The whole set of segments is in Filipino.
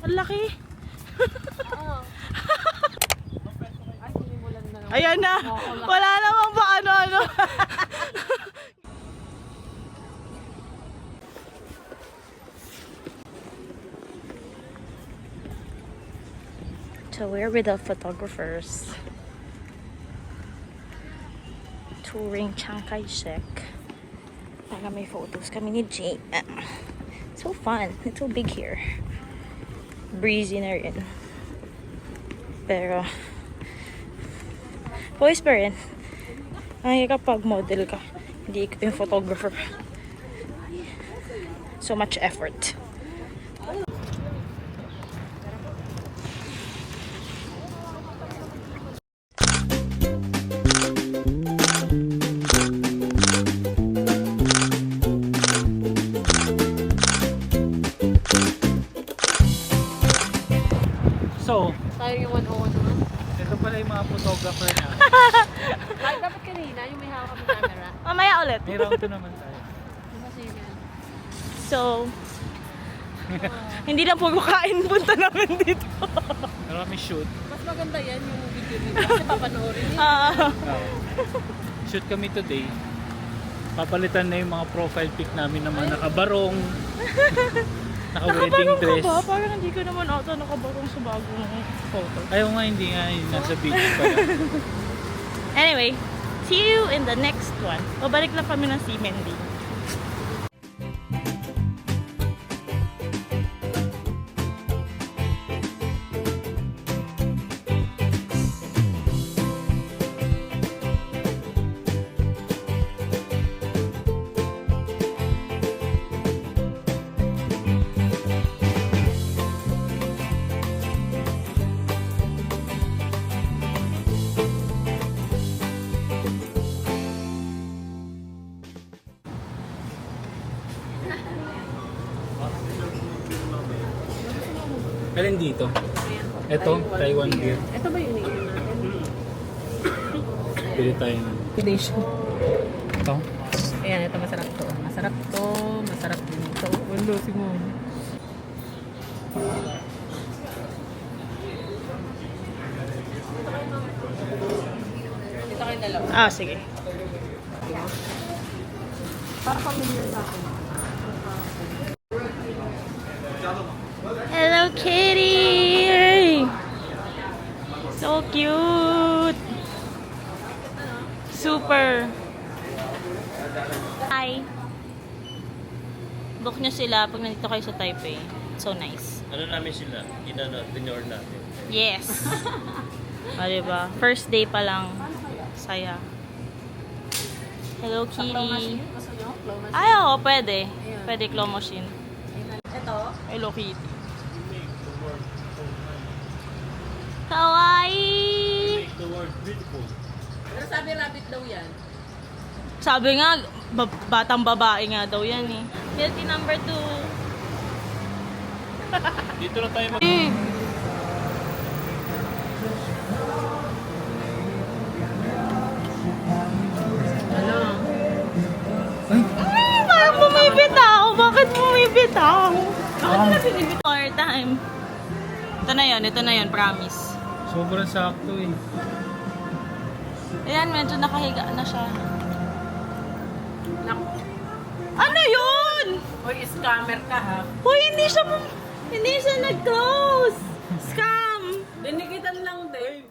Ang laki. Ayan na. Wala namang ba ano-ano. So we're with the photographers. Touring Chiang Kai-shek. Para may photos kami ni Jane. So fun. It's so big here. Breezy na rin. Pero boys pa rin. Ay, kapag model ka, hindi ka yung photographer. So much effort. So, Tayo yung 101 naman. ito pala yung mga photographer na. Ay, dapat kanina, yung may hawak ng camera. Mamaya ulit. May round 2 naman tayo. Kasi yun. So, hindi na puro kain punta namin dito. Marami shoot. Mas maganda yan yung video nito kasi papanoorin yun. Shoot kami today. Papalitan na yung mga profile pic namin ng mga nakabarong. Naka-wedding Nakabarong ka dress. ba? Parang hindi ko naman ata nakabarong sa bagong photo. Ayaw nga, hindi nga. Nasa video pa lang. Anyway, see you in the next one. Babalik lang kami ng si Mendy. Alin dito? Ito, Taiwan beer. Ito ba yung iniinom natin? Pili tayo na. Foundation. Ito? Ayan, ito masarap to. Masarap to. Masarap din ito. Wala si mo. Dito kayo dalawa. Ah, sige. Para familiar sa akin. Hello, kitty! So cute! Super! Hi! Book nyo sila pag nandito kayo sa Taipei. So nice. Ano namin sila? Dinor natin. Yes! O, diba? First day pa lang. Saya. Hello, kitty! Gusto nyo? Flow machine? Ay, oo, pwede. Pwede claw machine. Ito? Hello, kitty. Kawaii! Make the world beautiful. Pero sabi rabbit daw yan. Sabi nga, batang babae nga daw yan eh. Guilty number 2. Dito lang tayo mag... Ano? Parang bumibitaw. Bakit bumibitaw? Bakit na binibitaw? Our time. Ito na yun, promise. Sobrang sakto eh. Ayan, medyo nakahiga na siya. Naku. Ano yun? Hoy, scammer ka ha. Hoy, hindi siya nag-close. Scam. Dinikitan lang din.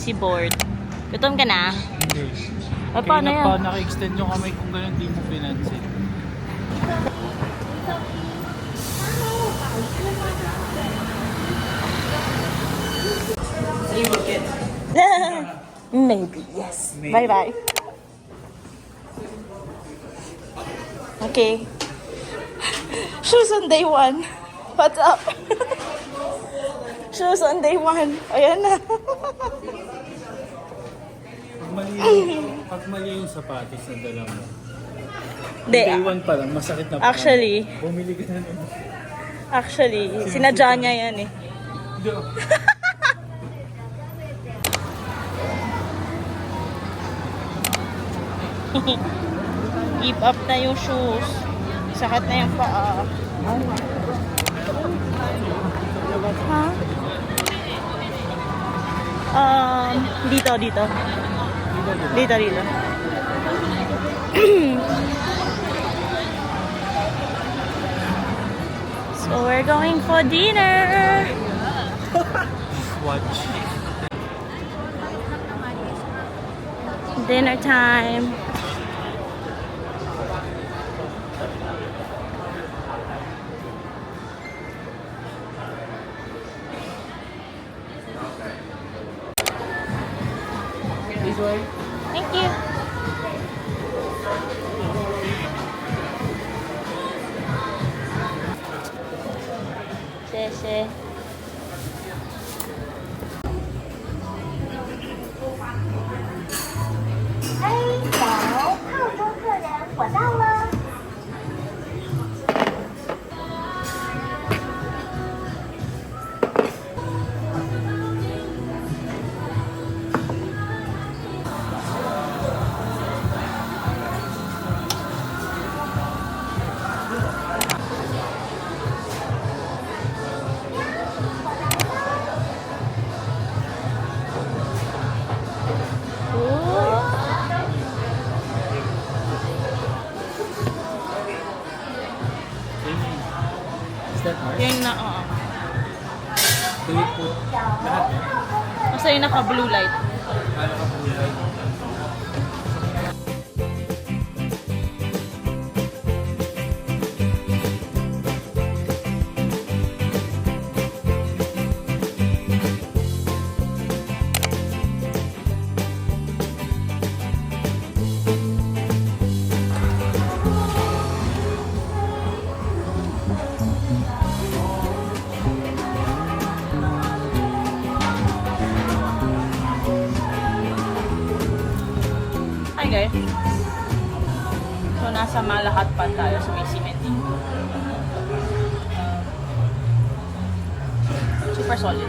Si board. Gutom ka na? Hindi. Ah, paano Kaya yan? pa naka-extend yung kamay kung gano'n di mo pinansin. Maybe, yes. Bye-bye. Okay. Shoes on day 1. What's up? Shoes on day 1. Ayan na. Pag mali yung sapatos na dala mo, Hindi. day one pa lang, masakit na pa. Actually, Bumili ka na naman. sinadya niya yan eh. Hindi. Keep up na yung shoes. Sakit na yung paa. Ha? Dito. Dito. So we're going for dinner. Watch. Dinner time. This way. Thank you.谢谢。Is that Mars? Yung na, oo. Do you put lahat yan? Basta yung naka-blue light. Ano ka po yan? Okay guys. So nasa Malahat pa tayo sa may cementing. Super solid.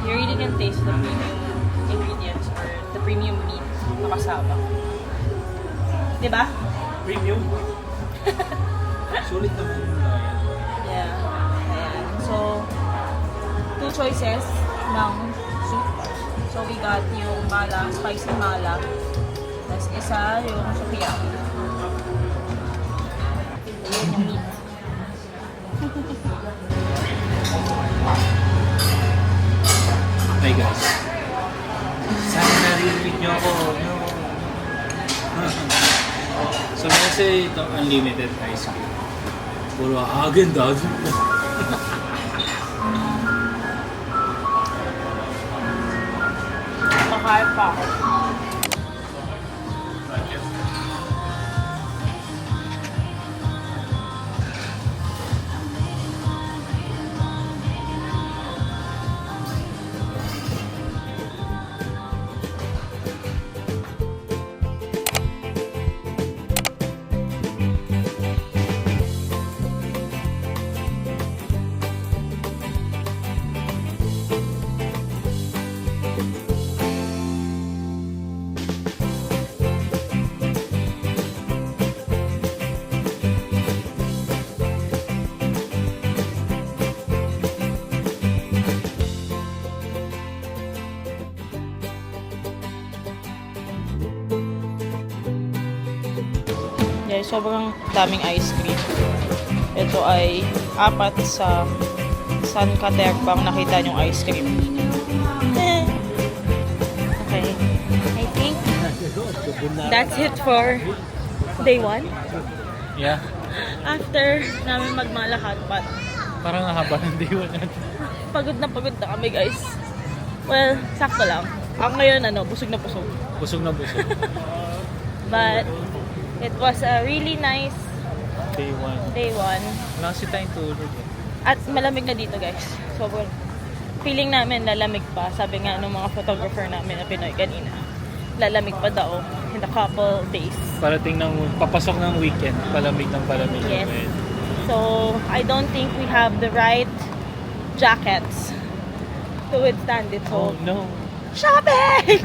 You really can taste the premium ingredients or the premium meat na kasama. Diba? Premium. Sulit naman yun na yan. Yeah. Ayan. So, 2 choices ng soup. So, we got yung mala, spicy mala. Tapos isa yung sukiyaki. Ayan yung meat. Hi guys. Sana narinig niyo ako. So kasi ito unlimited ice cream. Puro Häagen-Dazs. Makain pa ako. Guys, sobrang daming ice cream. Ito ay 4 sa San Caterpang nakita yung ice cream. Okay. I think that's it for day 1. Yeah. After namin magmalakad, but Parang haba ng day 1 natin. pagod na kami guys. Well, sakto lang. Ako ngayon, busog na busog. Busog na busog. But it was a really nice Day 1. day 1. Wala kasi tayong tulog eh. At malamig na dito guys. So, feeling namin lalamig pa. Sabi nga ng mga photographer namin na Pinoy kanina. Lalamig pa daw in a couple days. Parating ng papasok ng weekend, palamig ng palamig. Yes. Ngayon. So, I don't think we have the right jackets to withstand it. Oh So, no. shopping!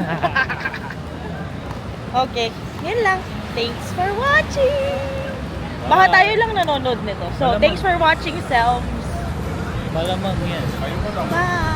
Okay, yun lang. Thanks for watching! Baka tayo lang nanonood nito. So, Malamang. thanks for watching, selves. Malamang yan. Bye!